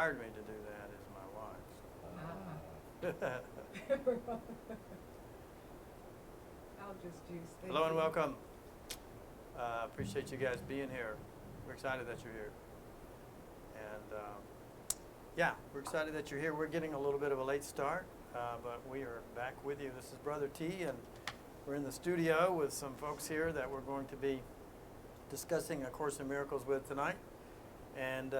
inspired me to do that is my wife. I'll just use. Hello and welcome. Appreciate you guys being here. We're excited that you're here. And yeah, we're excited that you're here. We're getting a little bit of a late start, but we are back with you. This is brotherT, and we're in the studio with some folks here that we're going to be discussing A Course in Miracles with tonight. And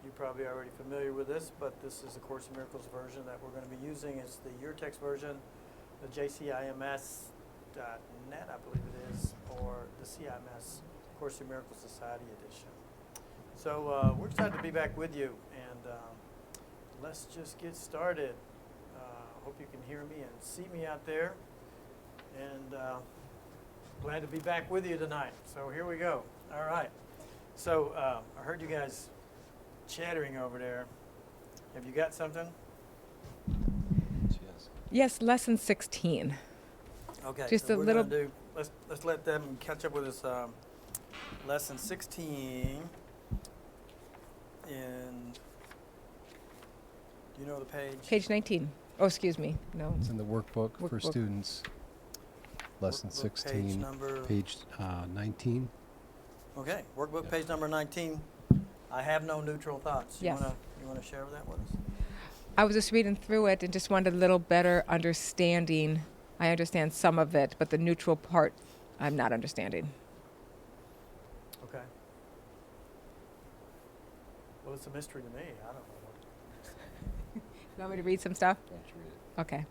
you're probably already familiar with this, but this is a Course in Miracles version that we're going to be using. It's the Your Text version, the JCIMS.net, I believe it is, or the CIMS Course in Miracles Society edition. So we're excited to be back with you, and let's just get started. Hope you can hear me and see me out there, and glad to be back with you tonight. So here we go. All right. So I heard you guys chattering over there. Have you got something? Yes, lesson 16. Okay. Just so a we're little. gonna do. Let's let them catch up with us. Lesson 16. In. Do you know the page? Page 19. Oh, excuse me. No. It's in the workbook for Workbook. students. Lesson Workbook 16, page number. page 19. Okay. Workbook Yeah. page number 19. I have no neutral thoughts. Yes. You wanna share that with us? I was just reading through it and just wanted a little better understanding. I understand some of it, but the neutral part, I'm not understanding. Okay. Well, it's a mystery to me. I don't know. You want me to read some stuff? Why don't you read Okay.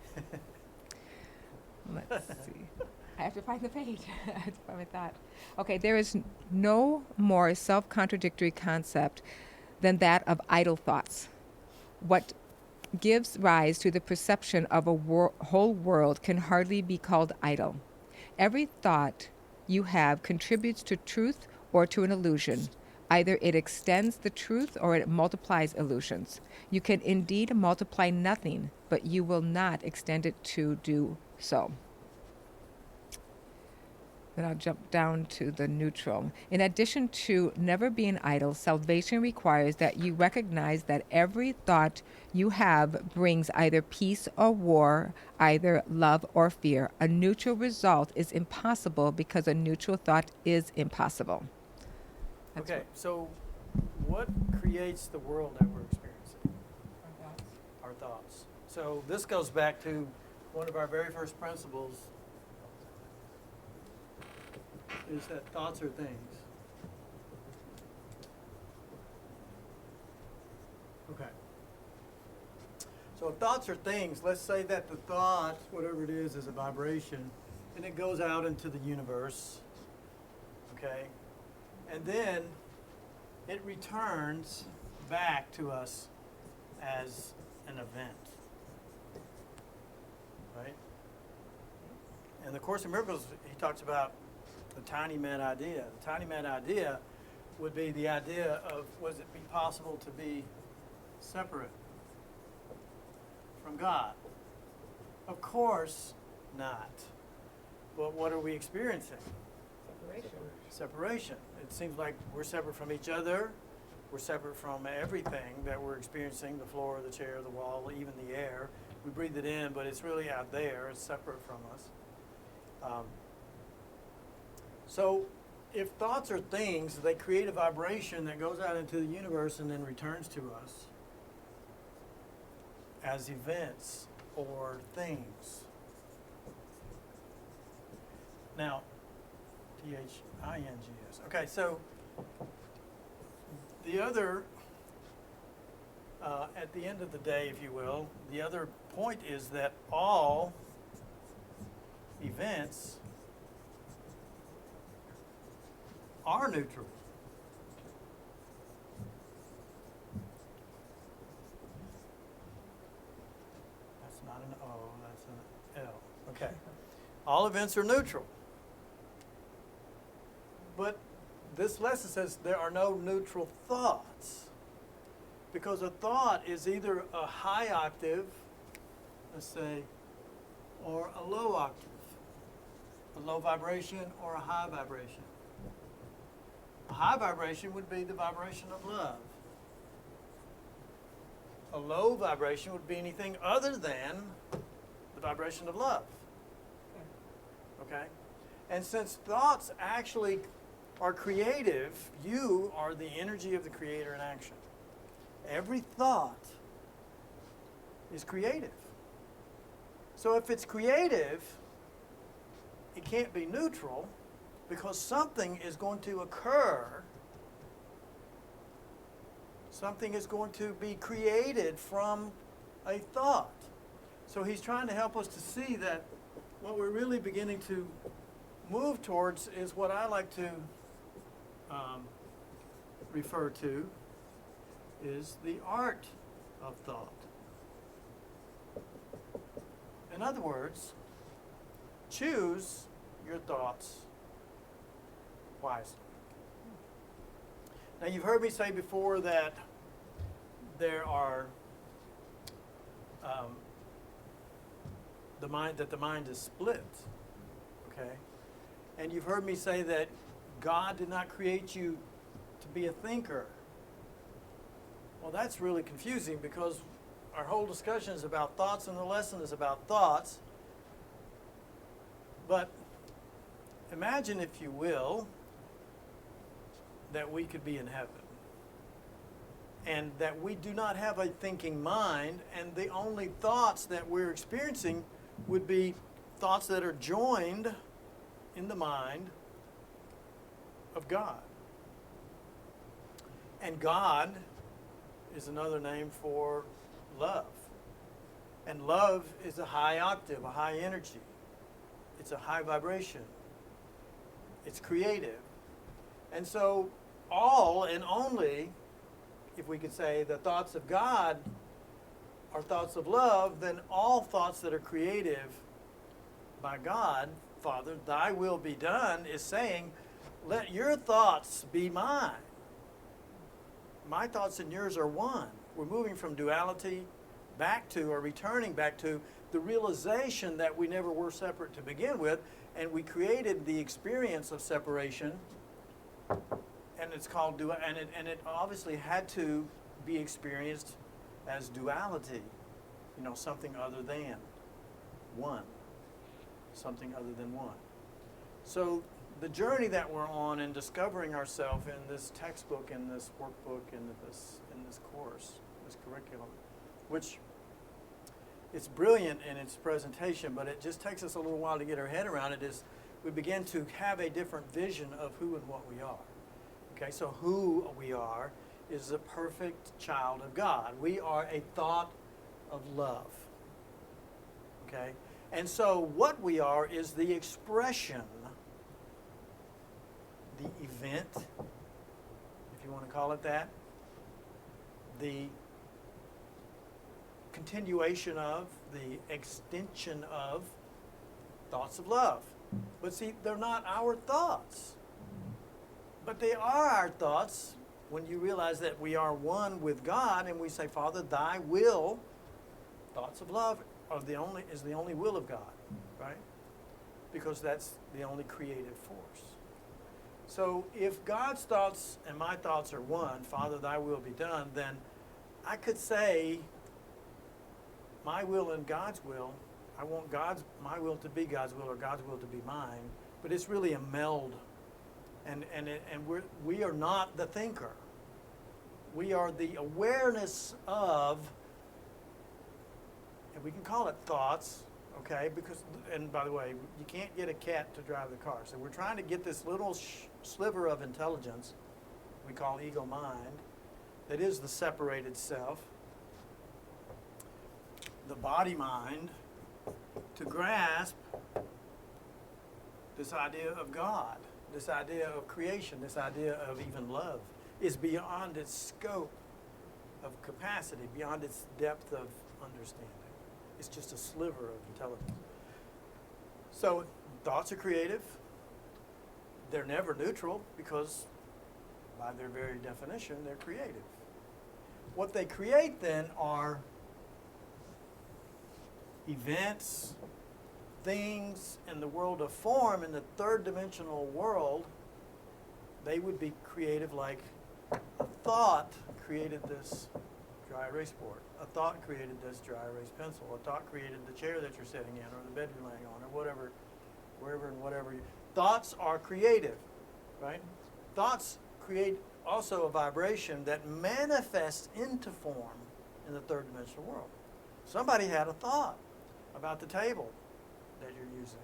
Let's see. I have to find the page. I have to find my thought. Okay, there is no more self-contradictory concept than that of idle thoughts. What gives rise to the perception of a whole world can hardly be called idle. Every thought you have contributes to truth or to an illusion. Either it extends the truth or it multiplies illusions. You can indeed multiply nothing, but you will not extend it to do so. Then I'll jump down to the neutral. In addition to never being idle, salvation requires that you recognize that every thought you have brings either peace or war, either love or fear. A neutral result is impossible because a neutral thought is impossible. That's Okay, so what creates the world that we're experiencing? Our thoughts. So this goes back to one of our very first principles, is that thoughts are things. Okay. So if thoughts are things, let's say that the thought, whatever it is a vibration, and it goes out into the universe, okay? And then it returns back to us as an event, right? In the Course in Miracles, he talks about the tiny mad idea. The tiny mad idea would be the idea of, was it be possible to be separate from God? Of course not. But what are we experiencing? Separation. It seems like we're separate from each other. We're separate from everything that we're experiencing, the floor, the chair, the wall, even the air. We breathe it in, but it's really out there. It's separate from us. So if thoughts are things, they create a vibration that goes out into the universe and then returns to us as events or things. Now, T-H-I-N-G-S. Okay, so the other, at the end of the day, if you will, the other point is that all events are neutral. That's not an O, that's an L. Okay. All events are neutral. But this lesson says there are no neutral thoughts. Because a thought is either a high octave, let's say, or a low octave. A low vibration or a high vibration. A high vibration would be the vibration of love. a low vibration would be anything other than the vibration of love. Okay? And since thoughts actually are creative, you are the energy of the Creator in action. Every thought is creative. So if it's creative, it can't be neutral because something is going to occur. Something is going to be created from a thought. So he's trying to help us to see that what we're really beginning to move towards is what I like to refer to is the art of thought. In other words, choose your thoughts wisely. Now, you've heard me say before that there are the mind is split. Okay, and you've heard me say that God did not create you to be a thinker. Well, that's really confusing because our whole discussion is about thoughts and the lesson is about thoughts. But imagine, if you will, that we could be in heaven and that we do not have a thinking mind, and the only thoughts that we're experiencing would be thoughts that are joined in the mind of God. And God is another name for love. And love is a high octave, a high energy. It's a high vibration. It's creative. And so all and only, if we could say, the thoughts of God are thoughts of love, then all thoughts that are creative by God, Father, thy will be done, is saying, let your thoughts be mine. My thoughts and yours are one. We're moving from duality back to, or returning back to, the realization that we never were separate to begin with, and we created the experience of separation, and it's called and it obviously had to be experienced as duality, something other than one, something other than one. So the journey that we're on in discovering ourselves in this textbook, in this workbook, in this course, this curriculum, which it's brilliant in its presentation, but it just takes us a little while to get our head around it, is we begin to have a different vision of who and what we are. Okay, so who we are is a perfect child of God. We are a thought of love. Okay? And so what we are is the expression, the event, if you want to call it that, the continuation of, the extension of thoughts of love. But see, they're not our thoughts. But they are our thoughts when you realize that we are one with God and we say, Father, thy will, thoughts of love is the only will of God, right? Because that's the only creative force. So if God's thoughts and my thoughts are one, Father, thy will be done, then I could say my will and God's will. I want my will to be God's will, or God's will to be mine, but it's really a meld. And we are not the thinker. We are the awareness of, and we can call it thoughts, okay? Because, and by the way, you can't get a cat to drive the car. So we're trying to get this little sliver of intelligence we call ego mind, that is the separated self, the body mind, to grasp this idea of God, this idea of creation, this idea of even love, is beyond its scope of capacity, beyond its depth of understanding. It's just a sliver of intelligence. So thoughts are creative. They're never neutral because by their very definition, they're creative. What they create then are events, things in the world of form, in the third dimensional world. They would be creative, like a thought created this dry erase board. A thought created this dry erase pencil. A thought created the chair that you're sitting in or the bed you're laying on or whatever, wherever and whatever. Thoughts are creative, right? Thoughts create also a vibration that manifests into form in the third dimensional world. Somebody had a thought about the table that you're using.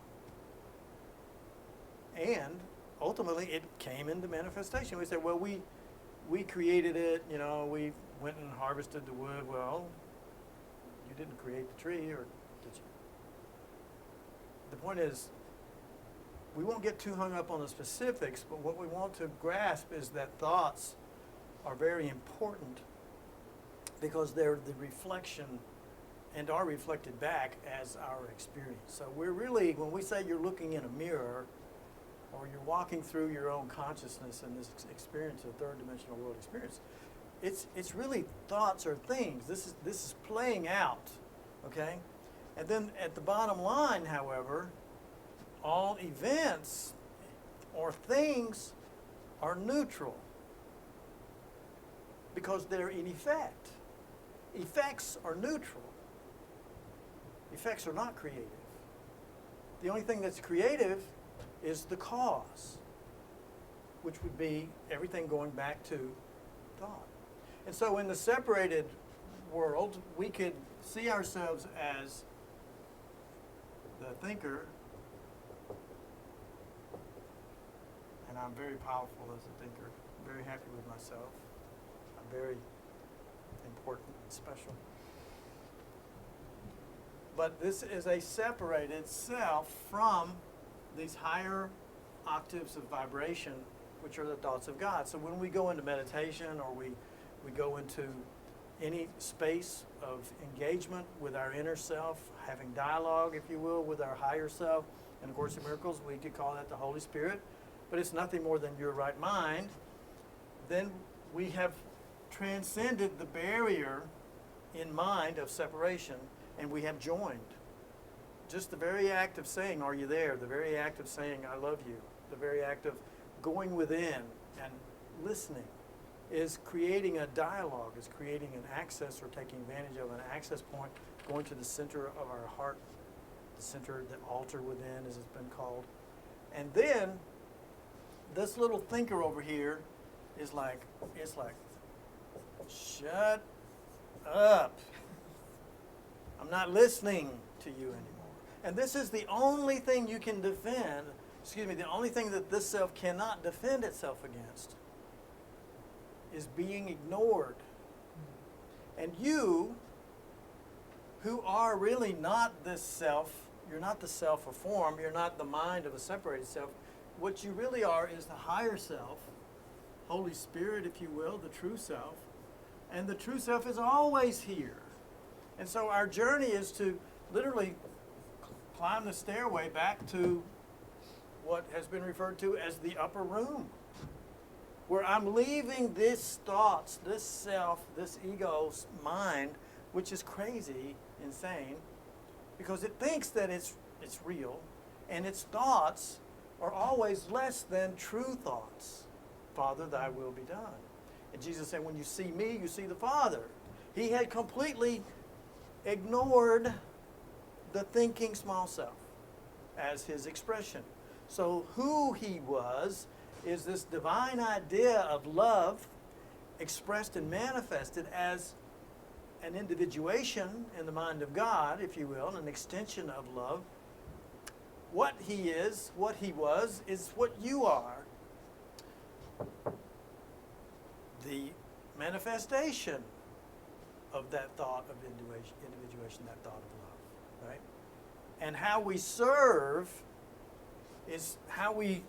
And ultimately it came into manifestation. We say, well, we created it, you know, we went and harvested the wood. Well, you didn't create the tree, or did you? The point is, we won't get too hung up on the specifics, but what we want to grasp is that thoughts are very important because they're the reflection and are reflected back as our experience. So we're really, when we say you're looking in a mirror or you're walking through your own consciousness and this experience of third dimensional world experience, it's really thoughts or things. This is playing out, okay? And then at the bottom line, however, all events or things are neutral because they're in effect. Effects are neutral. Effects are not creative. The only thing that's creative is the cause, which would be everything going back to thought. And so in the separated world, we could see ourselves as the thinker, and I'm very powerful as a thinker, I'm very happy with myself, I'm very important and special. But this is a separated self from these higher octaves of vibration, which are the thoughts of God. So when we go into meditation or we go into any space of engagement with our inner self, having dialogue, if you will, with our higher self, and of course in Miracles we could call that the Holy Spirit, but it's nothing more than your right mind, then we have transcended the barrier in mind of separation, and we have joined. Just the very act of saying, are you there? The very act of saying, I love you. The very act of going within and listening is creating a dialogue, is creating an access or taking advantage of an access point, going to the center of our heart, the center, the altar within, as it's been called. And then this little thinker over here is like, it's like, shut up. I'm not listening to you anymore. And this is the only thing you can defend, the only thing that this self cannot defend itself against is being ignored. And you, who are really not this self, you're not the self of form, you're not the mind of a separated self, what you really are is the higher self, Holy Spirit, if you will, the true self. And the true self is always here. And so our journey is to literally climb the stairway back to what has been referred to as the upper room, where I'm leaving this thoughts, this self, this ego's mind, which is crazy, insane, because it thinks that it's real, and its thoughts are always less than true thoughts. Father, thy will be done. And Jesus said, when you see me, you see the Father. He had completely ignored the thinking small self as his expression. So who he was is this divine idea of love expressed and manifested as an individuation in the mind of God, if you will, an extension of love. What he is, what he was, is what you are. The manifestation of that thought of individuation, that thought of love, right? And how we serve is how we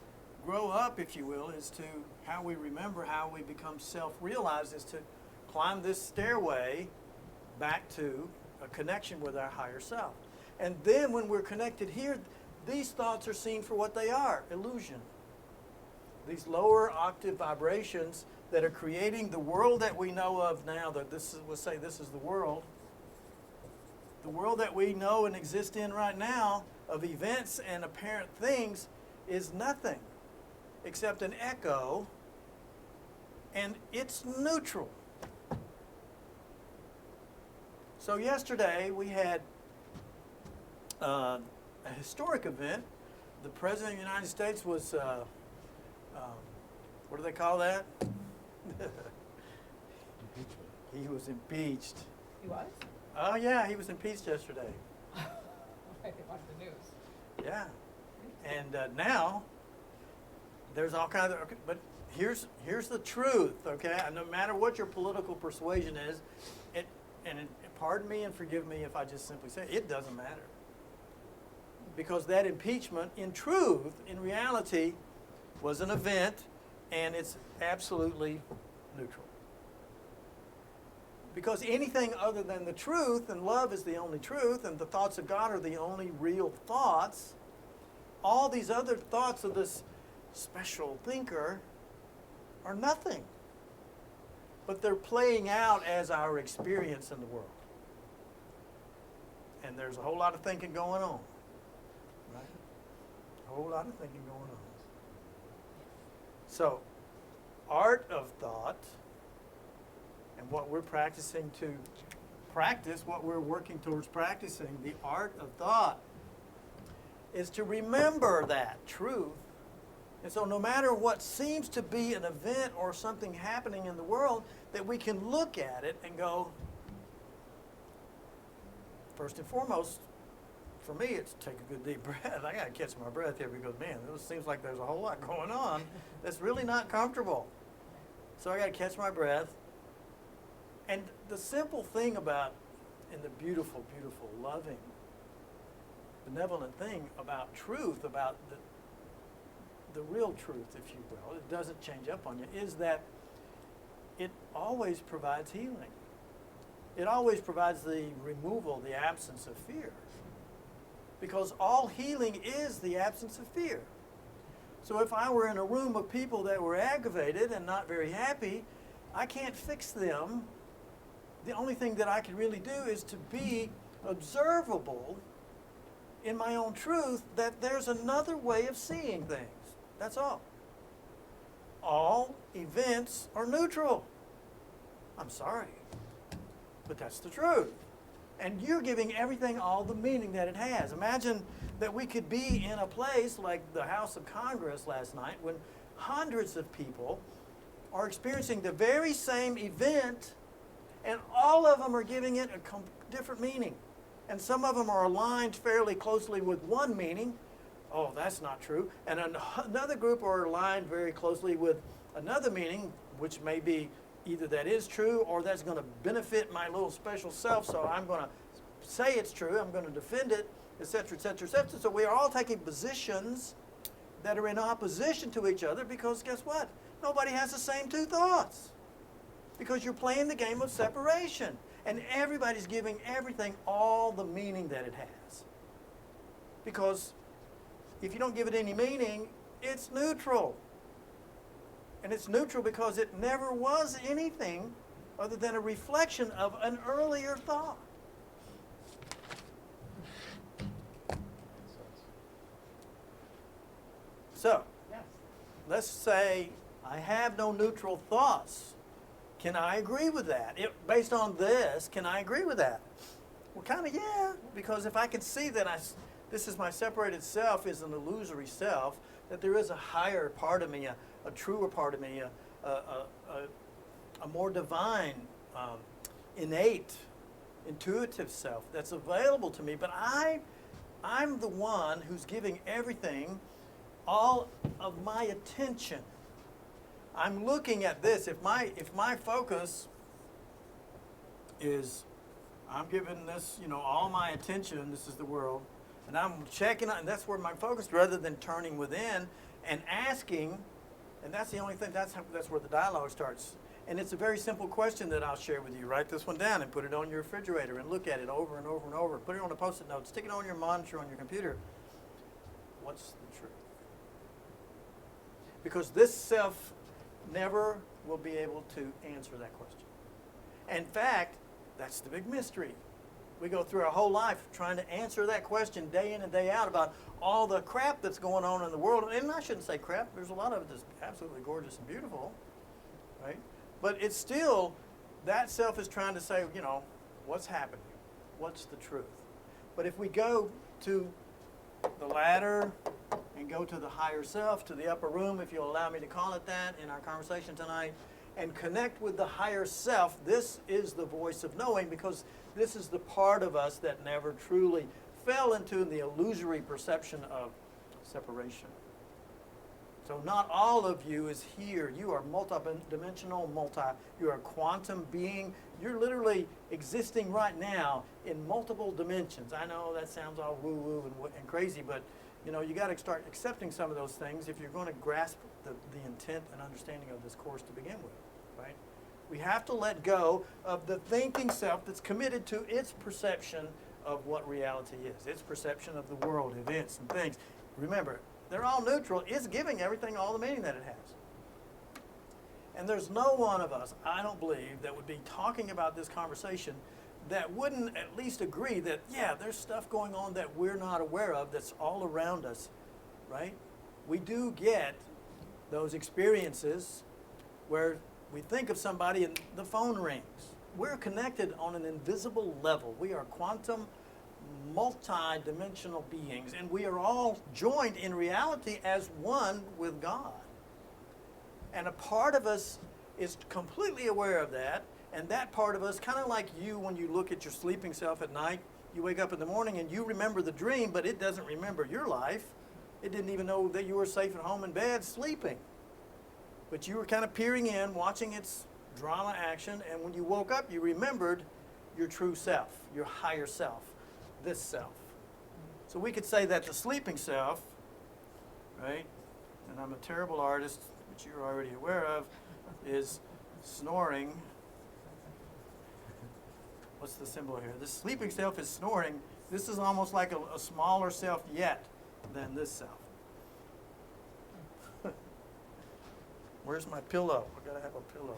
grow up, if you will, is to how we remember, how we become self-realized, is to climb this stairway back to a connection with our higher self. And then when we're connected here, these thoughts are seen for what they are, illusion. These lower octave vibrations that are creating the world that we know of now, that this is, we'll say this is the world that we know and exist in right now of events and apparent things is nothing except an echo, and it's neutral. So yesterday we had a historic event. The President of the United States was, what do they call that? He was impeached. He was? Oh yeah, he was impeached yesterday. I didn't watch the news. Yeah. And now there's all kinds of, okay, but here's the truth, okay? And no matter what your political persuasion is, pardon me and forgive me if I just simply say it doesn't matter. Because that impeachment, in truth, in reality, was an event, and it's absolutely neutral. Because anything other than the truth, and love is the only truth, and the thoughts of God are the only real thoughts, all these other thoughts of this special thinker are nothing. But they're playing out as our experience in the world. And there's a whole lot of thinking going on. Right? A whole lot of thinking going on. So, art of thought, and what we're practicing to practice, what we're working towards practicing, the art of thought, is to remember that truth. And so no matter what seems to be an event or something happening in the world, that we can look at it and go, first and foremost, for me, it's take a good deep breath. I got to catch my breath here because, man, it seems like there's a whole lot going on that's really not comfortable. So I got to catch my breath. And the simple thing about, and the beautiful, beautiful, loving, benevolent thing about truth, about the real truth, if you will, it doesn't change up on you, is that it always provides healing. It always provides the removal, the absence of fear. Because all healing is the absence of fear. So if I were in a room of people that were aggravated and not very happy, I can't fix them. The only thing that I can really do is to be observable in my own truth that there's another way of seeing things. That's all. All events are neutral. I'm sorry, but that's the truth. And you're giving everything all the meaning that it has. Imagine that we could be in a place like the House of Congress last night when hundreds of people are experiencing the very same event, and all of them are giving it a different meaning. And some of them are aligned fairly closely with one meaning. Oh, that's not true. And another group are aligned very closely with another meaning, which may be either that is true or that's going to benefit my little special self, so I'm going to say it's true, I'm going to defend it, etc., etc., etc. So we are all taking positions that are in opposition to each other because guess what? Nobody has the same two thoughts. Because you're playing the game of separation. And everybody's giving everything all the meaning that it has. Because if you don't give it any meaning, it's neutral. And it's neutral because it never was anything other than a reflection of an earlier thought. So, let's say I have no neutral thoughts. Can I agree with that? Based on this, can I agree with that? Well, kind of, yeah, because if I can see that this is my separated self is an illusory self, that there is a higher part of me, a truer part of me, a more divine, innate, intuitive self that's available to me, but I'm the one who's giving everything all of my attention. I'm looking at this. If my focus is, I'm giving this, all my attention, this is the world, and I'm checking out, and that's where my focus, rather than turning within and asking, and that's the only thing, that's where the dialogue starts. And it's a very simple question that I'll share with you. Write this one down and put it on your refrigerator and look at it over and over and over. Put it on a Post-it note, stick it on your monitor on your computer. What's the truth? Because this self never will be able to answer that question. In fact, that's the big mystery. We go through our whole life trying to answer that question day in and day out about all the crap that's going on in the world. And I shouldn't say crap. There's a lot of it that's absolutely gorgeous and beautiful, right? But it's still, that self is trying to say, what's happening? What's the truth? But if we go to the ladder and go to the higher self, to the upper room, if you'll allow me to call it that in our conversation tonight, and connect with the higher self, this is the voice of knowing, because this is the part of us that never truly fell into the illusory perception of separation. So not all of you is here. You are multi-dimensional, you are a quantum being. You're literally existing right now in multiple dimensions. I know that sounds all woo-woo and crazy, but you know, you got to start accepting some of those things if you're going to grasp the intent and understanding of this course to begin with, right? We have to let go of the thinking self that's committed to its perception of what reality is, its perception of the world, events, and things. Remember, they're all neutral. It's giving everything all the meaning that it has. And there's no one of us, I don't believe, that would be talking about this conversation that wouldn't at least agree that, yeah, there's stuff going on that we're not aware of that's all around us, right? We do get those experiences where we think of somebody and the phone rings. We're connected on an invisible level. We are quantum, multi-dimensional beings, and we are all joined in reality as one with God. And a part of us is completely aware of that, and that part of us, kind of like you when you look at your sleeping self at night, you wake up in the morning and you remember the dream, but it doesn't remember your life. It didn't even know that you were safe at home in bed sleeping. But you were kind of peering in, watching its drama action, and when you woke up, you remembered your true self, your higher self, this self. So we could say that the sleeping self, right, and I'm a terrible artist, which you're already aware of, is snoring. What's the symbol here? The sleeping self is snoring. This is almost like a smaller self yet than this self. Where's my pillow? I gotta have a pillow.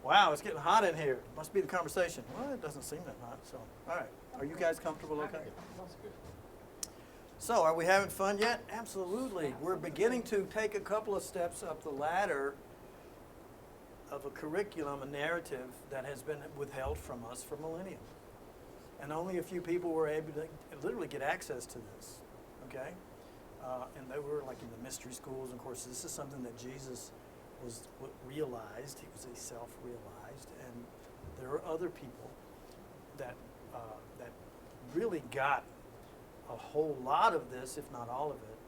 Wow, it's getting hot in here. Must be the conversation. Well, it doesn't seem that hot. So, all right. Are you guys comfortable? Okay. That's good. So, are we having fun yet? Absolutely. We're beginning to take a couple of steps up the ladder of a curriculum, a narrative that has been withheld from us for millennia. And only a few people were able to literally get access to this, okay? And they were like in the mystery schools. And of course, this is something that Jesus realized. He was a self-realized. And there are other people that really got a whole lot of this, if not all of it.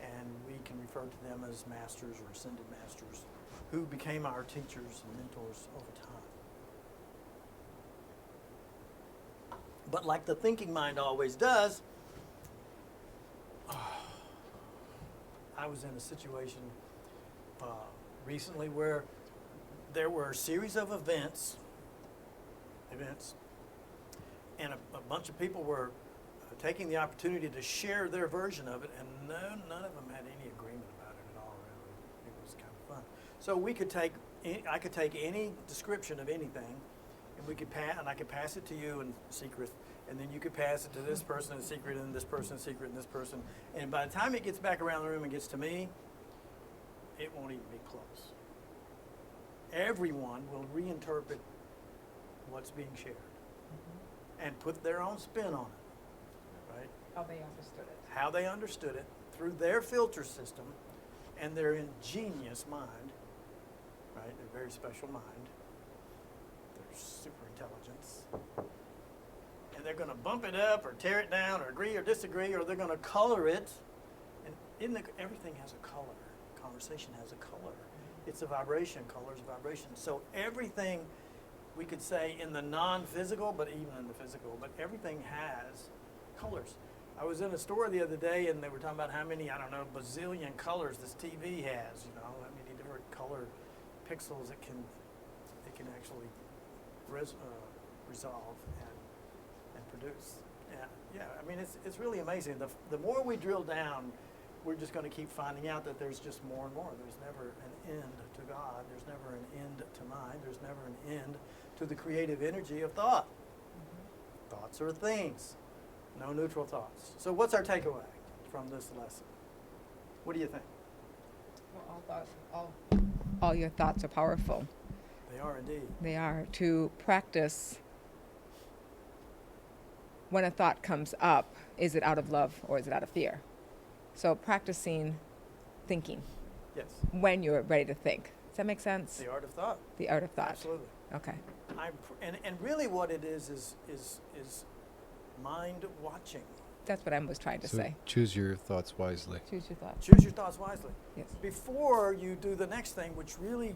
And we can refer to them as masters or ascended masters who became our teachers and mentors over time. But like the thinking mind always does, I was in a situation recently where there were a series of events, and a bunch of people were taking the opportunity to share their version of it, and none of them had any agreement about it at all, really. It was kind of fun. So I could take any description of anything, and I could pass it to you in secret, and then you could pass it to this person in secret, and this person in secret, and this person. And by the time it gets back around the room and gets to me, it won't even be close. Everyone will reinterpret what's being shared and put their own spin on it, right? How they understood it. How they understood it through their filter system and their ingenious mind, right? Their very special mind, their super intelligence. And they're going to bump it up or tear it down or agree or disagree, or they're going to color it. And everything has a color. Conversation has a color. It's a vibration. Color is a vibration. So everything, we could say in the non-physical, but even in the physical, but everything has colors. I was in a store the other day, and they were talking about how many, I don't know, bazillion colors this TV has, you know, how many different color pixels it can actually resolve and produce. Yeah, I mean, it's really amazing. The more we drill down, we're just going to keep finding out that there's just more and more. There's never an end to God. There's never an end to mind. There's never an end to the creative energy of thought. Thoughts are things. No neutral thoughts. So what's our takeaway from this lesson? What do you think? Well, all your thoughts are powerful. They are indeed. They are to practice when a thought comes up, is it out of love or is it out of fear? So practicing thinking Yes. when you're ready to think. Does that make sense? The art of thought. The art of thought. Absolutely. Okay. And really what it is mind watching. That's what I was trying to So say. choose your thoughts wisely. Choose your thoughts. Choose your thoughts wisely. Yes. Before you do the next thing, which really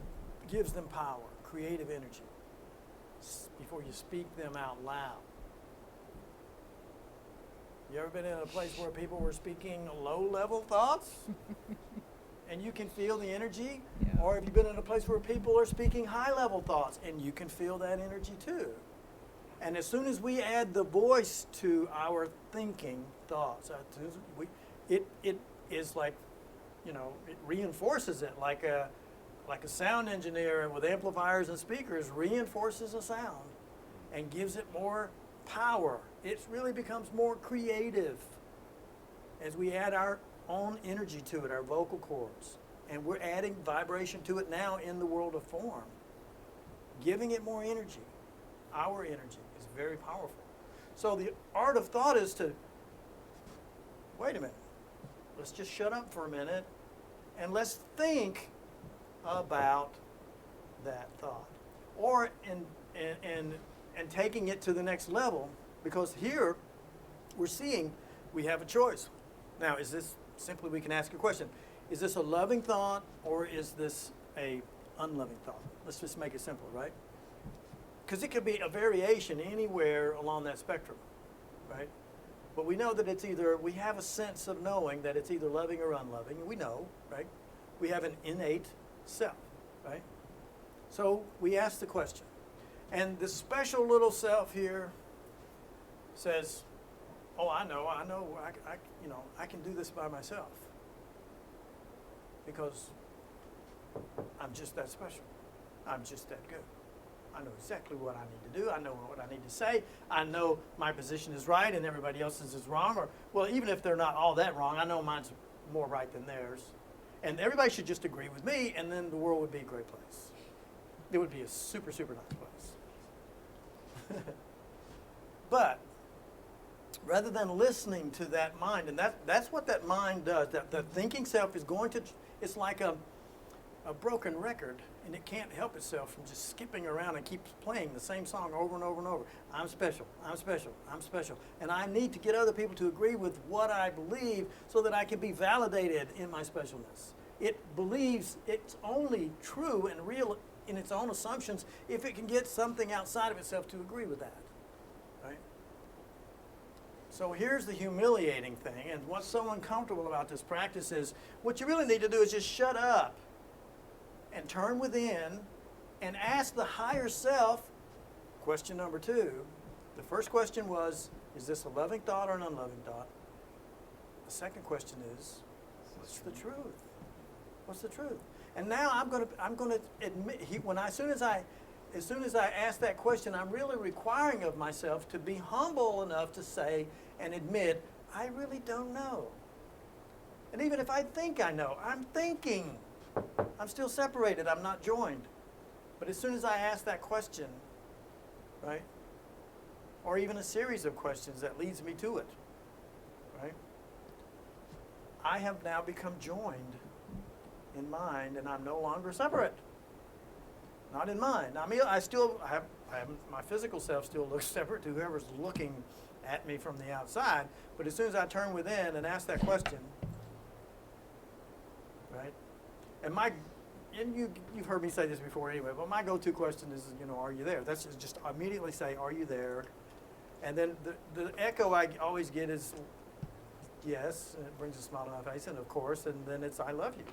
gives them power, creative energy, before you speak them out loud. You ever been in a place where people were speaking low-level thoughts? And you can feel the energy? Yeah. Or have you been in a place where people are speaking high-level thoughts and you can feel that energy too? And as soon as we add the voice to our thinking thoughts, it is like, it reinforces it like a sound engineer with amplifiers and speakers reinforces a sound and gives it more power. It really becomes more creative as we add our own energy to it, our vocal cords. And we're adding vibration to it now in the world of form. Giving it more energy, our energy, is very powerful. So the art of thought is to, wait a minute, let's just shut up for a minute and let's think about that thought. Or and taking it to the next level, because here we're seeing we have a choice. Now, is this simply, we can ask a question, is this a loving thought or is this a unloving thought? Let's just make it simple, right? Because it could be a variation anywhere along that spectrum, right? But we know that it's either, we have a sense of knowing that it's either loving or unloving. We know, right? We have an innate self, right? So we ask the question. And this special little self here says, oh, I know, I can do this by myself. Because I'm just that special. I'm just that good. I know exactly what I need to do. I know what I need to say. I know my position is right and everybody else's is wrong. Or, well, even if they're not all that wrong, I know mine's more right than theirs. And everybody should just agree with me, and then the world would be a great place. It would be a super, super nice place. But rather than listening to that mind, and that's what that mind does, that the thinking self is going to, it's like a broken record, and it can't help itself from just skipping around and keeps playing the same song over and over and over. I'm special, I'm special, I'm special. And I need to get other people to agree with what I believe so that I can be validated in my specialness. It believes it's only true and real in its own assumptions if it can get something outside of itself to agree with that, right? So here's the humiliating thing, and what's so uncomfortable about this practice is what you really need to do is just shut up and turn within and ask the higher self question number 2. The first question was, is this a loving thought or an unloving thought? The second question is, what's the truth? What's the truth? And now I'm going to admit, as soon as I ask that question, I'm really requiring of myself to be humble enough to say and admit, I really don't know. And even if I think I know, I'm thinking. I'm still separated. I'm not joined. But as soon as I ask that question, right, or even a series of questions that leads me to it, right, I have now become joined in mind, and I'm no longer separate. Not in mind. I mean, I have my physical self still looks separate to whoever's looking at me from the outside. But as soon as I turn within and ask that question, right? And you've heard me say this before anyway, but my go-to question is, are you there? That's just immediately say, are you there? And then the echo I always get is yes, and it brings a smile to my face, and of course, and then it's I love you.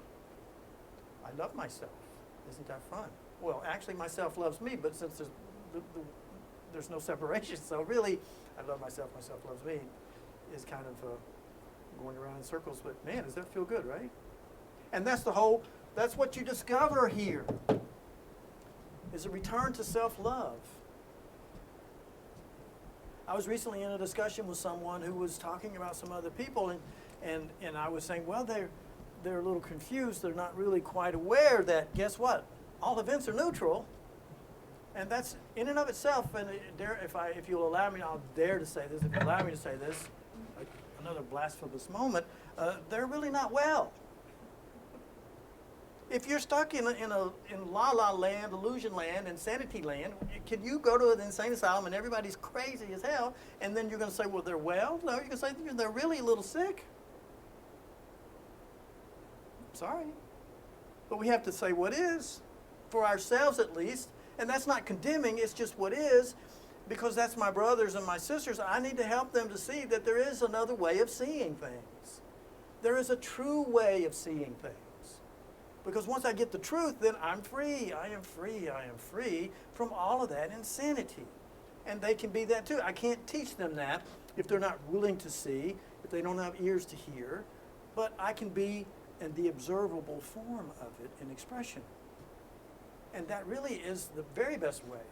I love myself. Isn't that fun? Well, actually, myself loves me, but since there's no separation, so really, I love myself, myself loves me, is kind of going around in circles, but man, does that feel good, right? And that's what you discover here, is a return to self-love. I was recently in a discussion with someone who was talking about some other people, and I was saying, well, they're a little confused. They're not really quite aware that, guess what? All events are neutral. And that's in and of itself, and if you'll allow me, I'll dare to say this, if you allow me to say this, like another blasphemous moment, they're really not well. If you're stuck in la-la land, illusion land, insanity land, can you go to an insane asylum and everybody's crazy as hell, and then you're going to say, well, they're well? No, you're going to say they're really a little sick. Sorry. But we have to say what is, for ourselves at least, and that's not condemning, it's just what is, because that's my brothers and my sisters. I need to help them to see that there is another way of seeing things. There is a true way of seeing things. Because once I get the truth, then I'm free. I am free. I am free from all of that insanity. And they can be that too. I can't teach them that if they're not willing to see, if they don't have ears to hear, but I can be in the observable form of it in expression. And that really is the very best way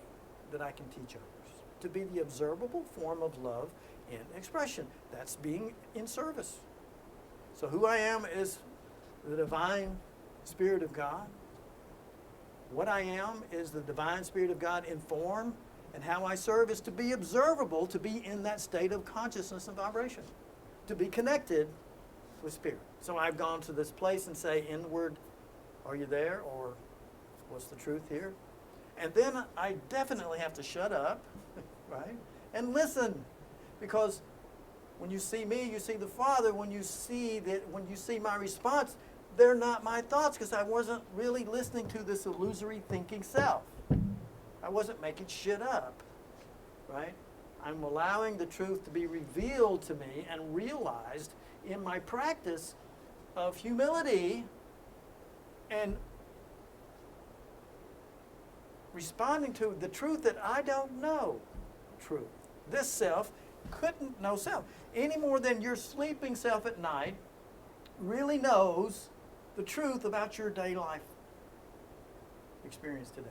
that I can teach others, to be the observable form of love in expression. That's being in service. So who I am is the divine Spirit of God. What I am is the divine Spirit of God in form, and how I serve is to be observable, to be in that state of consciousness and vibration, to be connected with Spirit. So I've gone to this place and say, inward, are you there? Or what's the truth here? And then I definitely have to shut up, right? And listen. Because when you see me, you see the Father. When you see my response, they're not my thoughts, because I wasn't really listening to this illusory thinking self. I wasn't making shit up, right? I'm allowing the truth to be revealed to me and realized in my practice of humility and responding to the truth that I don't know truth. This self couldn't know self any more than your sleeping self at night really knows the truth about your day life experience today.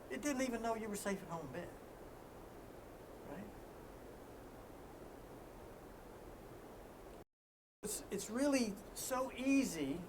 It didn't even know you were safe at home in bed, right? It's really so easy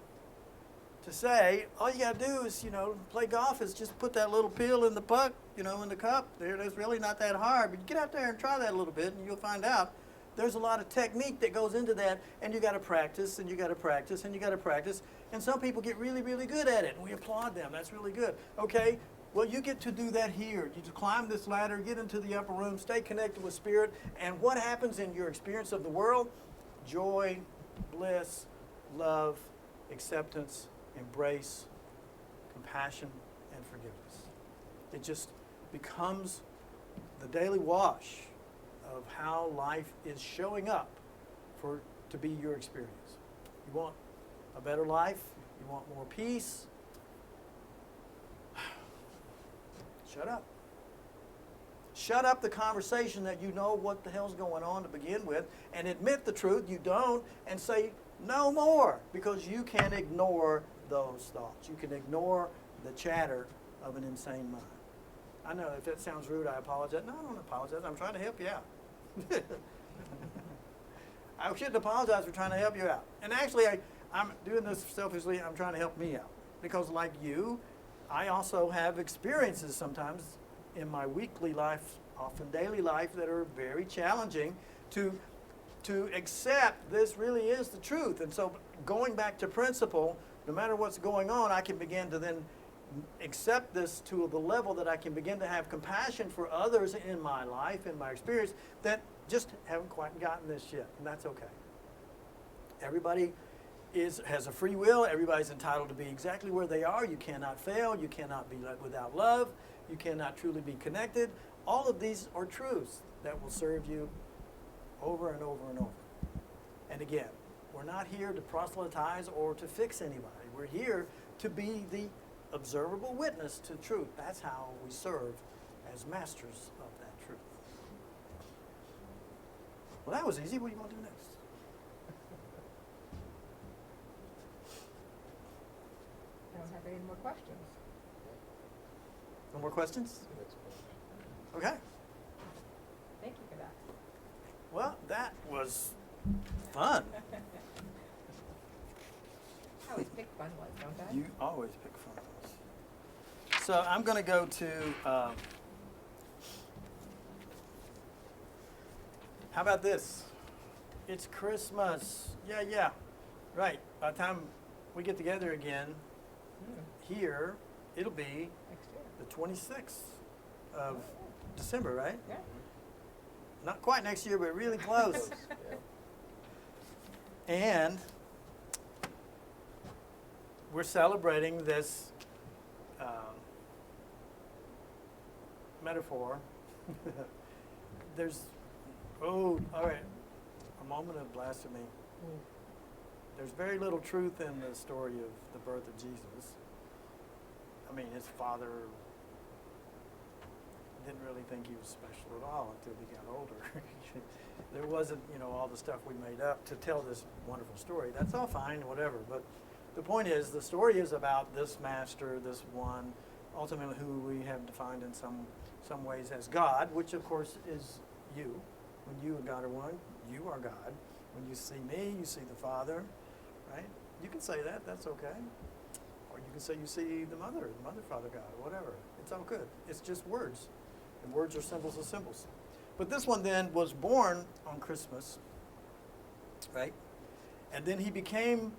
to say, all you got to do is, play golf, is just put that little pill in the puck, in the cup. It's really not that hard. But get out there and try that a little bit, and you'll find out there's a lot of technique that goes into that, and you got to practice, and you got to practice, and you got to practice. And some people get really, really good at it, and we applaud them. That's really good. Okay, well, you get to do that here. You just climb this ladder, get into the upper room, stay connected with Spirit, and what happens in your experience of the world? Joy, bliss, love, acceptance, embrace, compassion, and forgiveness. It just becomes the daily wash of how life is showing up to be your experience. You want a better life? You want more peace? Shut up. Shut up the conversation that you know what the hell's going on to begin with, and admit the truth you don't, and say no more, because you can ignore those thoughts. You can ignore the chatter of an insane mind. I know if that sounds rude, I apologize. No, I don't apologize. I'm trying to help you out. I shouldn't apologize for trying to help you out. And actually, I'm doing this selfishly. I'm trying to help me out. Because like you, I also have experiences sometimes in my weekly life, often daily life, that are very challenging to accept this really is the truth. And so going back to principle, no matter what's going on, I can begin to then accept this to the level that I can begin to have compassion for others in my life, in my experience, that just haven't quite gotten this yet, and that's okay. Everybody has a free will. Everybody's entitled to be exactly where they are. You cannot fail. You cannot be without love. You cannot truly be connected. All of these are truths that will serve you over and over and over. And again, we're not here to proselytize or to fix anybody. We're here to be the observable witness to truth. That's how we serve as masters of that truth. Well, that was easy. What do you want to do next? I don't have any more questions. No more questions? Okay. Thank you for that. Well, that was fun. I always pick fun ones, don't I? You always pick fun ones. So I'm going to go to How about this? It's Christmas. Yeah. Right. By the time we get together again here, it'll be Next year. the 26th of December, right? Yeah. Not quite next year, but really close. And we're celebrating this metaphor. All right, a moment of blasphemy. There's very little truth in the story of the birth of Jesus. I mean, his father didn't really think he was special at all until he got older. There wasn't, all the stuff we made up to tell this wonderful story. That's all fine, whatever. But the point is, the story is about this master, this one, ultimately who we have defined in some ways as God, which of course is you. When you and God are one, you are God. When you see me, you see the Father, right? You can say that, that's okay. Or you can say you see the Mother, Father, God, whatever. It's all good. It's just words. And words are symbols of symbols. But this one then was born on Christmas, right? And then he became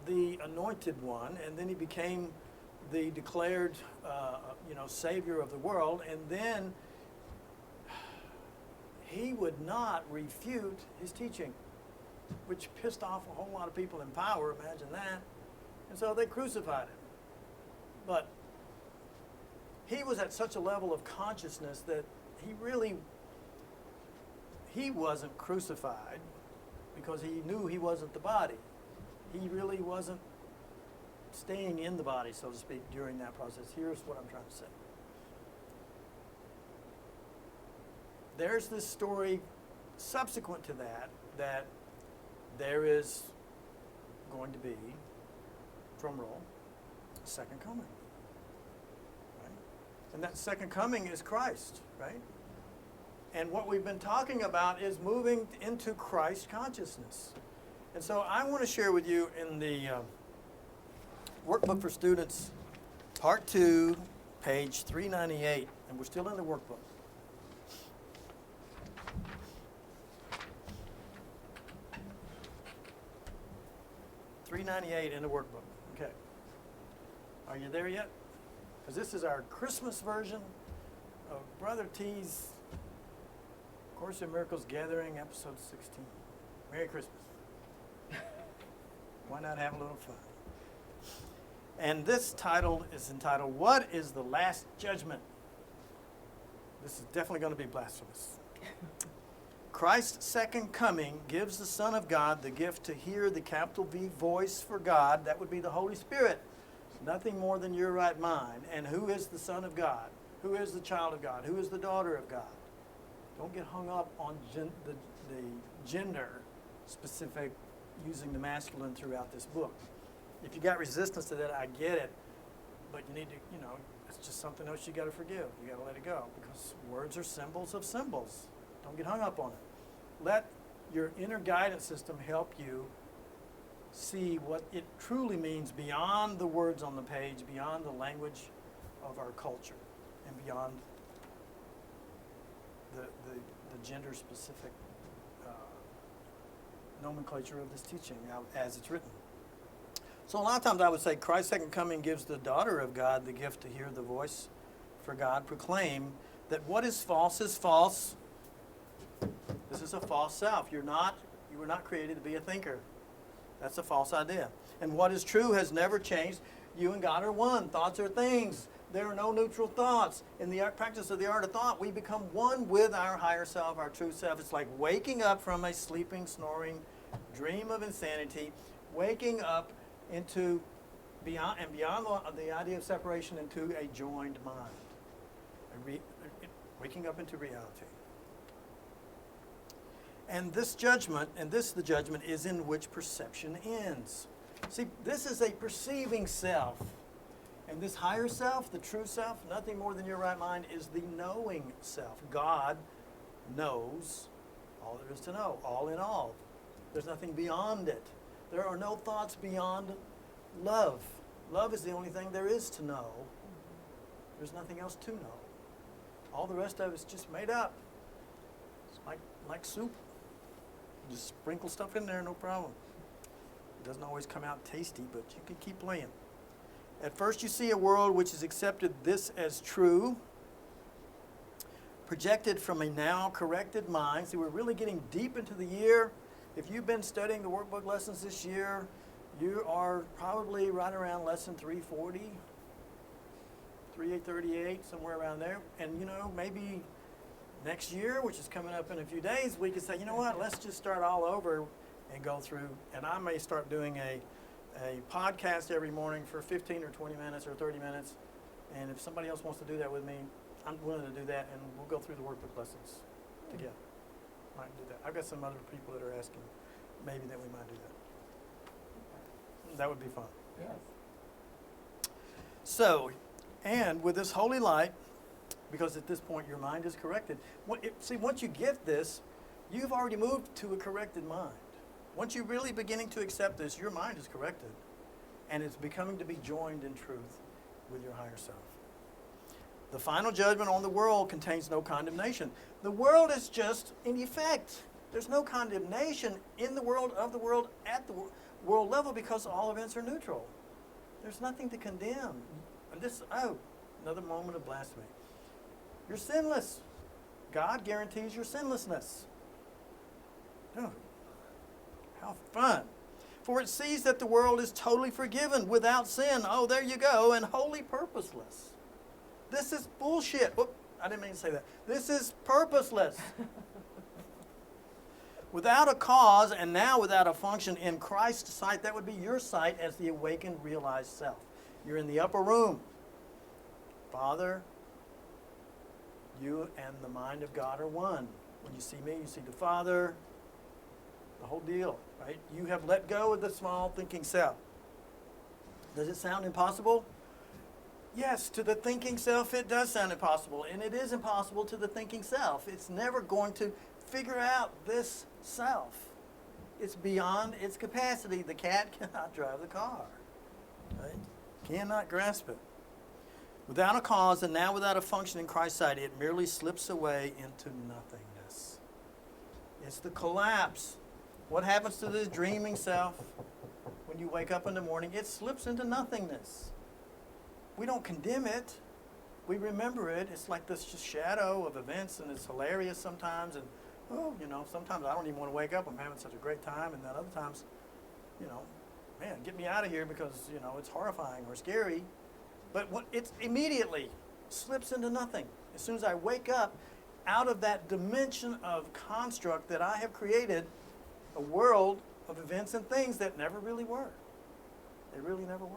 the anointed one, and then he became the declared, Savior of the world, and then he would not refute his teaching, which pissed off a whole lot of people in power, imagine that. And so they crucified him. But he was at such a level of consciousness that he wasn't crucified because he knew he wasn't the body. He really wasn't staying in the body, so to speak, during that process. Here's what I'm trying to say. There's this story subsequent to that there is going to be, drum roll, a second coming. Right? And that second coming is Christ, right? And what we've been talking about is moving into Christ consciousness. And so I want to share with you in the Workbook for Students, Part 2, page 398, and we're still in the workbook. $3.98 in the workbook. Okay. Are you there yet? Because this is our Christmas version of Brother T's Course in Miracles Gathering, episode 16. Merry Christmas. Why not have a little fun? And this title is entitled, What is the Last Judgment? This is definitely going to be blasphemous. Christ's second coming gives the Son of God the gift to hear the capital V voice for God. That would be the Holy Spirit. Nothing more than your right mind. And who is the Son of God? Who is the child of God? Who is the daughter of God? Don't get hung up on the gender specific, using the masculine throughout this book. If you got resistance to that, I get it. But you need to, it's just something else you got to forgive. You got to let it go, because words are symbols of symbols. Don't get hung up on it. Let your inner guidance system help you see what it truly means beyond the words on the page, beyond the language of our culture, and beyond the gender-specific nomenclature of this teaching as it's written. So a lot of times I would say Christ's second coming gives the daughter of God the gift to hear the voice for God proclaim that what is false is false. This is a false self. You were not created to be a thinker. That's a false idea. And what is true has never changed. You and God are one. Thoughts are things. There are no neutral thoughts. In the practice of the art of thought, we become one with our higher self, our true self. It's like waking up from a sleeping, snoring dream of insanity, waking up into beyond the idea of separation into a joined mind, waking up into reality. And this judgment, the judgment is in which perception ends. See, this is a perceiving self. And this higher self, the true self, nothing more than your right mind, is the knowing self. God knows all there is to know, all in all. There's nothing beyond it. There are no thoughts beyond love. Love is the only thing there is to know. There's nothing else to know. All the rest of it's just made up. It's like soup. Just sprinkle stuff in there, no problem. It doesn't always come out tasty, but you can keep playing. At first you see a world which has accepted this as true, projected from a now corrected mind. See, we're really getting deep into the year. If you've been studying the workbook lessons this year, you are probably right around lesson 340, 3838, somewhere around there. And you know, maybe next year, which is coming up in a few days, we could say, you know what, let's just start all over and go through. And I may start doing a podcast every morning for 15 or 20 minutes or 30 minutes. And if somebody else wants to do that with me, I'm willing to do that, and we'll go through the workbook lessons together. Might do that. I've got some other people that are asking maybe that we might do that. That would be fun. Yes. So, and with this holy light, because at this point your mind is corrected. See, once you get this, you've already moved to a corrected mind. Once you're really beginning to accept this, your mind is corrected, and it's becoming to be joined in truth with your higher self. The final judgment on the world contains no condemnation. The world is just in effect. There's no condemnation in the world, of the world, at the world level, because all events are neutral. There's nothing to condemn. And another moment of blasphemy. You're sinless. God guarantees your sinlessness. Oh, how fun. For it sees that the world is totally forgiven, without sin. Oh, there you go. And wholly purposeless. This is bullshit. Whoop, I didn't mean to say that. This is purposeless. Without a cause, and now without a function in Christ's sight. That would be your sight as the awakened, realized self. You're in the upper room. Father, you and the mind of God are one. When you see me, you see the Father, the whole deal, right? You have let go of the small thinking self. Does it sound impossible? Yes, to the thinking self it does sound impossible, and it is impossible to the thinking self. It's never going to figure out this self. It's beyond its capacity. The cat cannot drive the car, right? Cannot grasp it. Without a cause and now without a function in Christ's sight, it merely slips away into nothingness. It's the collapse. What happens to this dreaming self when you wake up in the morning? It slips into nothingness. We don't condemn it. We remember it. It's like this just shadow of events, and it's hilarious sometimes. And, sometimes I don't even want to wake up. I'm having such a great time. And then other times, man, get me out of here because, it's horrifying or scary. But it immediately slips into nothing. As soon as I wake up out of that dimension of construct that I have created, a world of events and things that never really were. They really never were.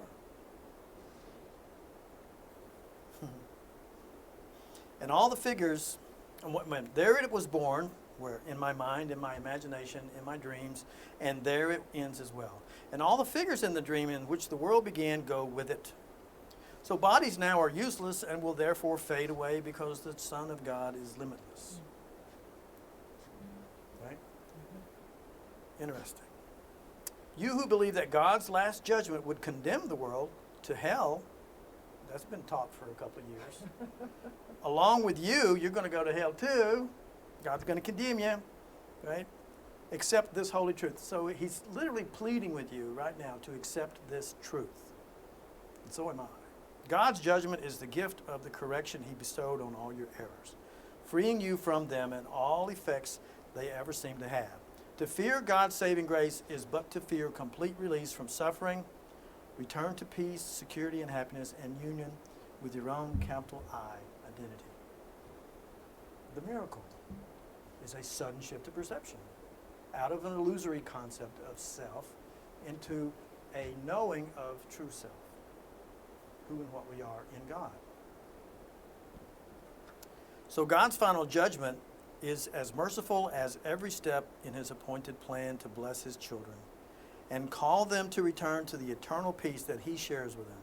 And all the figures, there it was born, where in my mind, in my imagination, in my dreams, and there it ends as well. And all the figures in the dream in which the world began go with it. So bodies now are useless and will therefore fade away because the Son of God is limitless. Right? Interesting. You who believe that God's last judgment would condemn the world to hell, that's been taught for a couple of years. Along with you, you're going to go to hell too. God's going to condemn you, right? Accept this holy truth. So he's literally pleading with you right now to accept this truth. And so am I. God's judgment is the gift of the correction he bestowed on all your errors, freeing you from them and all effects they ever seem to have. To fear God's saving grace is but to fear complete release from suffering, return to peace, security, and happiness, and union with your own capital I identity. The miracle is a sudden shift of perception out of an illusory concept of self into a knowing of true self, who and what we are in God. So God's final judgment is as merciful as every step in his appointed plan to bless his children and call them to return to the eternal peace that he shares with them.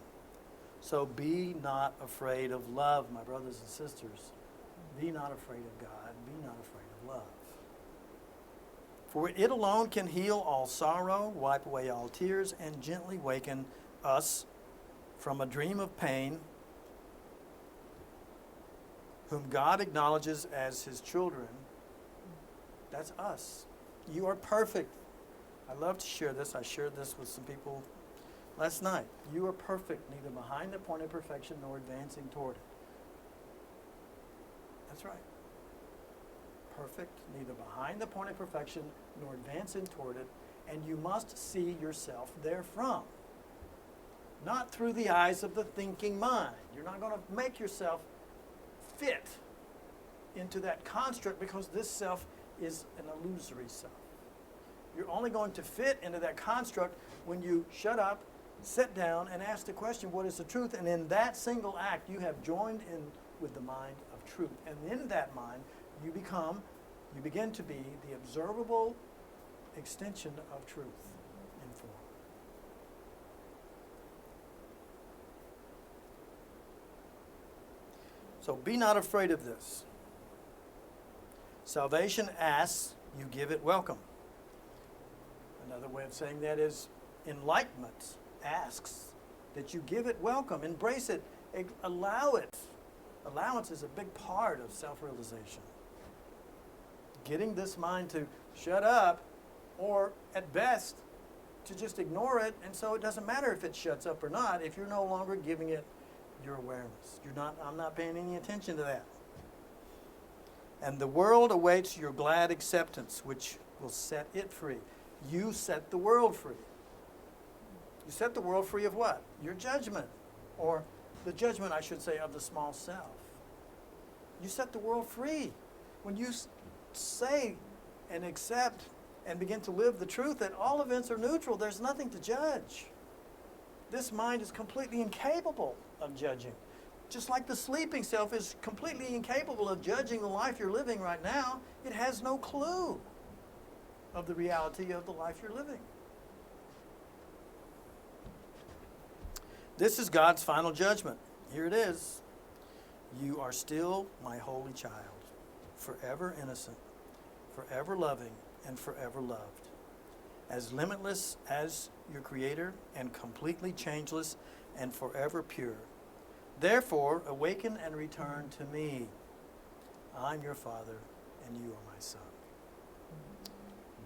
So be not afraid of love, my brothers and sisters. Be not afraid of God. Be not afraid of love. For it alone can heal all sorrow, wipe away all tears, and gently waken us from a dream of pain, whom God acknowledges as his children. That's us. You are perfect. I love to share this. I shared this with some people last night. You are perfect, neither behind the point of perfection nor advancing toward it. That's right. Perfect, neither behind the point of perfection nor advancing toward it, and you must see yourself therefrom. Not through the eyes of the thinking mind. You're not going to make yourself fit into that construct because this self is an illusory self. You're only going to fit into that construct when you shut up, sit down, and ask the question, what is the truth? And in that single act, you have joined in with the mind of truth. And in that mind, you begin to be the observable extension of truth in form. So be not afraid of this. Salvation asks, you give it welcome. Another way of saying that is enlightenment asks that you give it welcome, embrace it, allow it. Allowance is a big part of self-realization. Getting this mind to shut up, or at best, to just ignore it, and so it doesn't matter if it shuts up or not if you're no longer giving it your awareness. I'm not paying any attention to that. And the world awaits your glad acceptance, which will set it free. You set the world free. You set the world free of what? Your judgment, or the judgment, I should say, of the small self. You set the world free. When you say and accept and begin to live the truth that all events are neutral, there's nothing to judge. This mind is completely incapable of judging. Just like the sleeping self is completely incapable of judging the life you're living right now, it has no clue of the reality of the life you're living. This is God's final judgment. Here it is. You are still my holy child, forever innocent, forever loving, and forever loved. As limitless as your Creator, and completely changeless and forever pure. Therefore, awaken and return to me. I'm your Father, and you are my Son.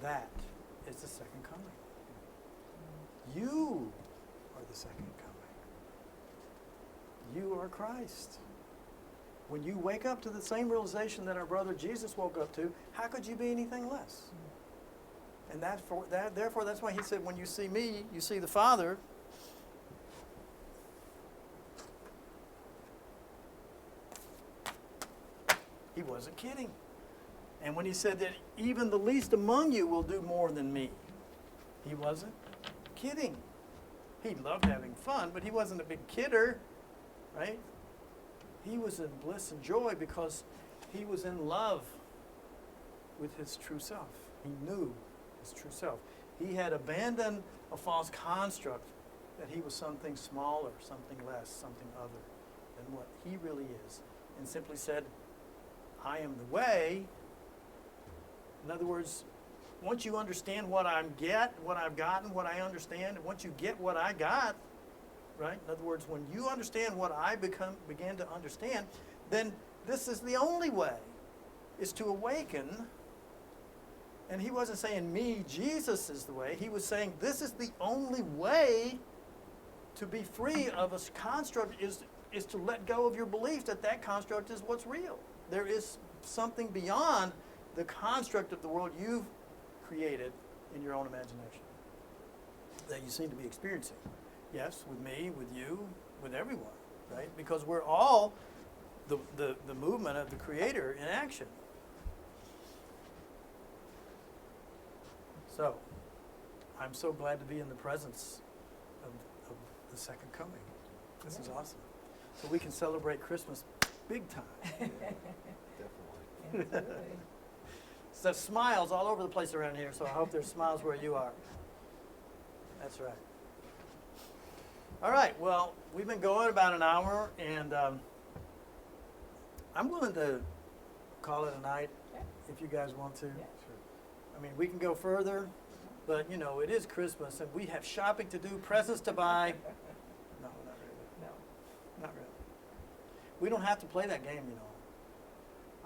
That is the second coming. You are the second coming. You are Christ. When you wake up to the same realization that our brother Jesus woke up to, how could you be anything less? And therefore, that's why he said, when you see me, you see the Father. He wasn't kidding. And when he said that even the least among you will do more than me, he wasn't kidding. He loved having fun, but he wasn't a big kidder, right? He was in bliss and joy because he was in love with his true self. He knew his true self. He had abandoned a false construct that he was something smaller, something less, something other than what he really is, and simply said, I am the way. In other words, once you understand what I've gotten, what I understand, and once you get what I got, right? In other words, when you understand what I began to understand, then this is the only way, is to awaken. And he wasn't saying me, Jesus is the way. He was saying this is the only way to be free of a construct is to let go of your belief that that construct is what's real. There is something beyond the construct of the world you've created in your own imagination that you seem to be experiencing. Yes, with me, with you, with everyone, right? Because we're all the movement of the Creator in action. So, I'm so glad to be in the presence of the second coming. This is awesome. So we can celebrate Christmas big time. Definitely. So smiles all over the place around here, so I hope there's smiles where you are. That's right. All right, well, we've been going about an hour, and I'm willing to call it a night if you guys want to. Yeah. I mean, we can go further, but, you know, it is Christmas, and we have shopping to do, presents to buy. No, not really. No. Not really. We don't have to play that game, you know.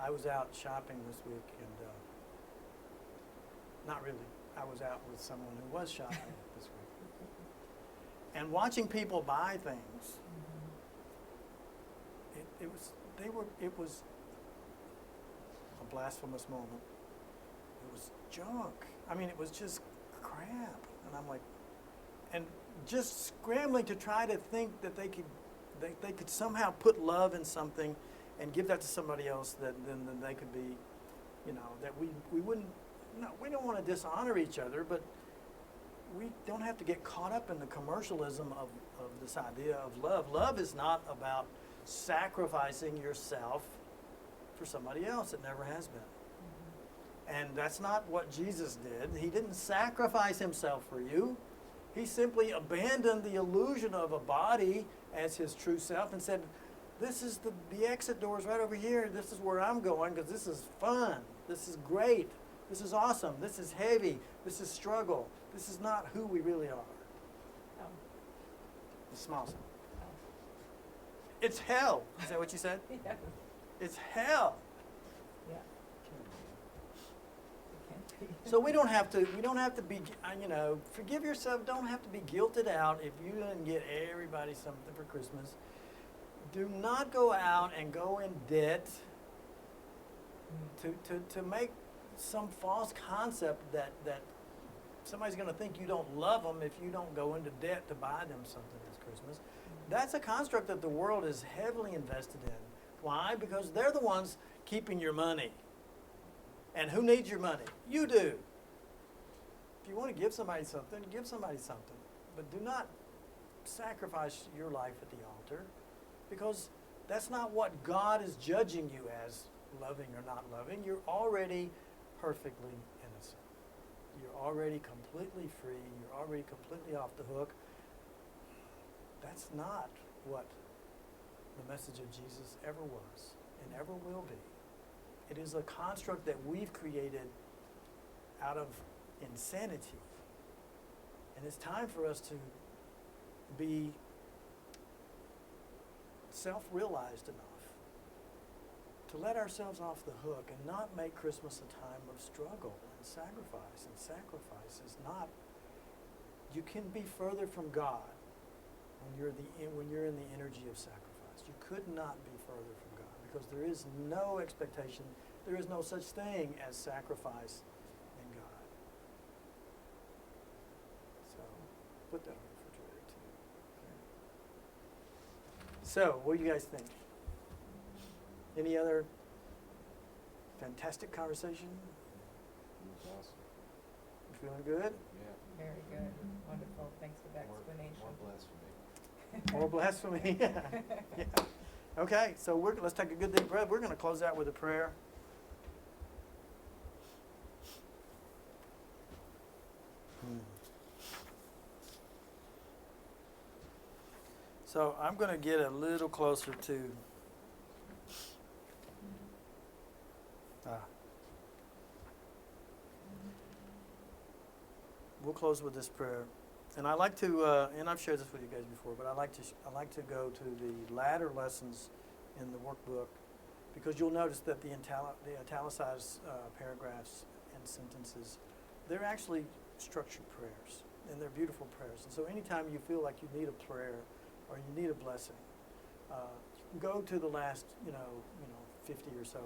I was out shopping this week, and Not really. I was out with someone who was shopping this week. And watching people buy things, it was a blasphemous moment. It was junk. I mean, it was just crap. And I'm like, and just scrambling to try to think that they could somehow put love in something and give that to somebody else, that then they could be, that we wouldn't, no, we don't want to dishonor each other, but we don't have to get caught up in the commercialism of this idea of love. Love is not about sacrificing yourself for somebody else. It never has been. And that's not what Jesus did. He didn't sacrifice himself for you. He simply abandoned the illusion of a body as his true self and said, this is the exit door's right over here. This is where I'm going because this is fun. This is great. This is awesome. This is heavy. This is struggle. This is not who we really are. Oh. The small self. It's hell. Is that what you said? Yes. It's hell. Yeah. So we don't have to be, forgive yourself. Don't have to be guilted out if you didn't get everybody something for Christmas. Do not go out and go in debt to make some false concept that somebody's going to think you don't love them if you don't go into debt to buy them something this Christmas. That's a construct that the world is heavily invested in. Why? Because they're the ones keeping your money. And who needs your money? You do. If you want to give somebody something, give somebody something. But do not sacrifice your life at the altar, because that's not what God is judging you as, loving or not loving. You're already perfectly innocent. You're already completely free. You're already completely off the hook. That's not what the message of Jesus ever was and ever will be. It is a construct that we've created out of insanity. And it's time for us to be self-realized enough to let ourselves off the hook and not make Christmas a time of struggle and sacrifice. And sacrifice is not, you can be further from God when you're in the energy of sacrifice. You could not be further from God, because there is no expectation, there is no such thing as sacrifice in God. So, put that on the refrigerator too. Okay. So, what do you guys think? Any other fantastic conversation? It was awesome. You feeling good? Yeah. Very good. Wonderful. Thanks for that More explanation. blasphemy. More blasphemy. Yeah. Okay, so let's take a good deep breath. We're going to close out with a prayer. So I'm going to get a little closer to we'll close with this prayer. And I like to, and I've shared this with you guys before, but I like to go to the latter lessons in the workbook, because you'll notice that the italicized paragraphs and sentences, they're actually structured prayers, and they're beautiful prayers. And so anytime you feel like you need a prayer or you need a blessing, go to the last, 50 or so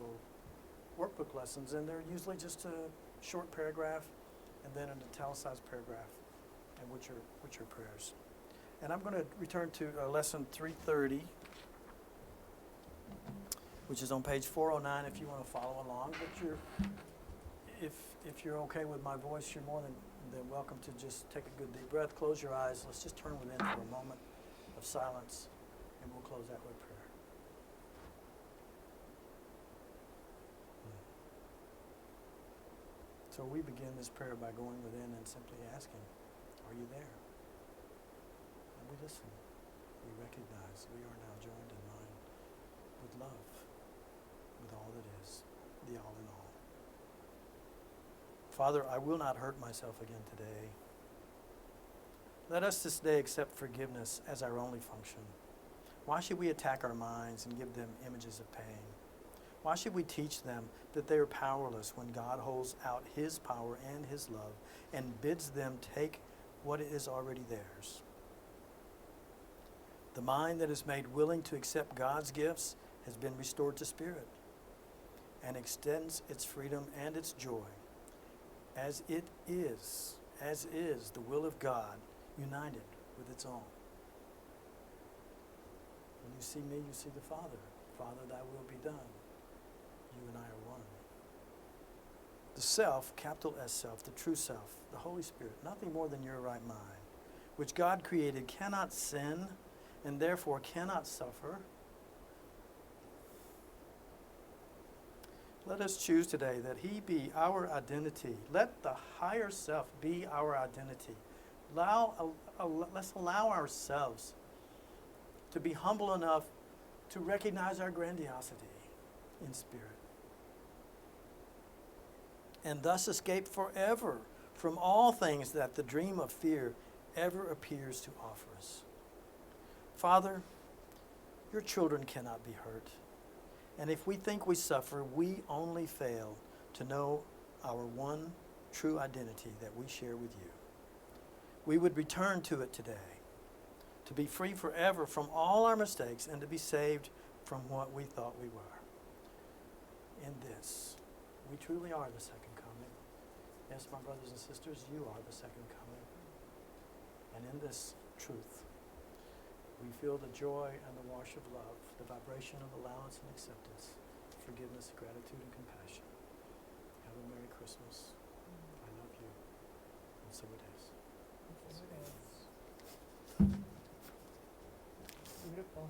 workbook lessons, and they're usually just a short paragraph and then an italicized paragraph, and which are prayers. And I'm going to return to lesson 330, which is on page 409 if you want to follow along. But if you're okay with my voice, you're more than welcome to just take a good deep breath, close your eyes. Let's just turn within for a moment of silence, and we'll close out with prayer. So we begin this prayer by going within and simply asking, are you there? And we listen. We recognize we are now joined in mind with love, with all that is, the all in all. Father, I will not hurt myself again today. Let us this day accept forgiveness as our only function. Why should we attack our minds and give them images of pain? Why should we teach them that they are powerless when God holds out His power and His love and bids them take what is already theirs? The mind that is made willing to accept God's gifts has been restored to spirit and extends its freedom and its joy as is the will of God united with its own. When you see me, you see the Father. Father, thy will be done. You and I are one. The self, capital S self, the true self, the Holy Spirit, nothing more than your right mind, which God created, cannot sin and therefore cannot suffer. Let us choose today that He be our identity. Let the higher self be our identity. Let's allow ourselves to be humble enough to recognize our grandiosity in spirit, and thus escape forever from all things that the dream of fear ever appears to offer us. Father, your children cannot be hurt. And if we think we suffer, we only fail to know our one true identity that we share with you. We would return to it today, to be free forever from all our mistakes and to be saved from what we thought we were. In this, we truly are the second coming. Yes, my brothers and sisters, you are the second coming. And in this truth, we feel the joy and the wash of love, the vibration of allowance and acceptance, forgiveness, gratitude, and compassion. Have a Merry Christmas. I love you. And so it is. Beautiful.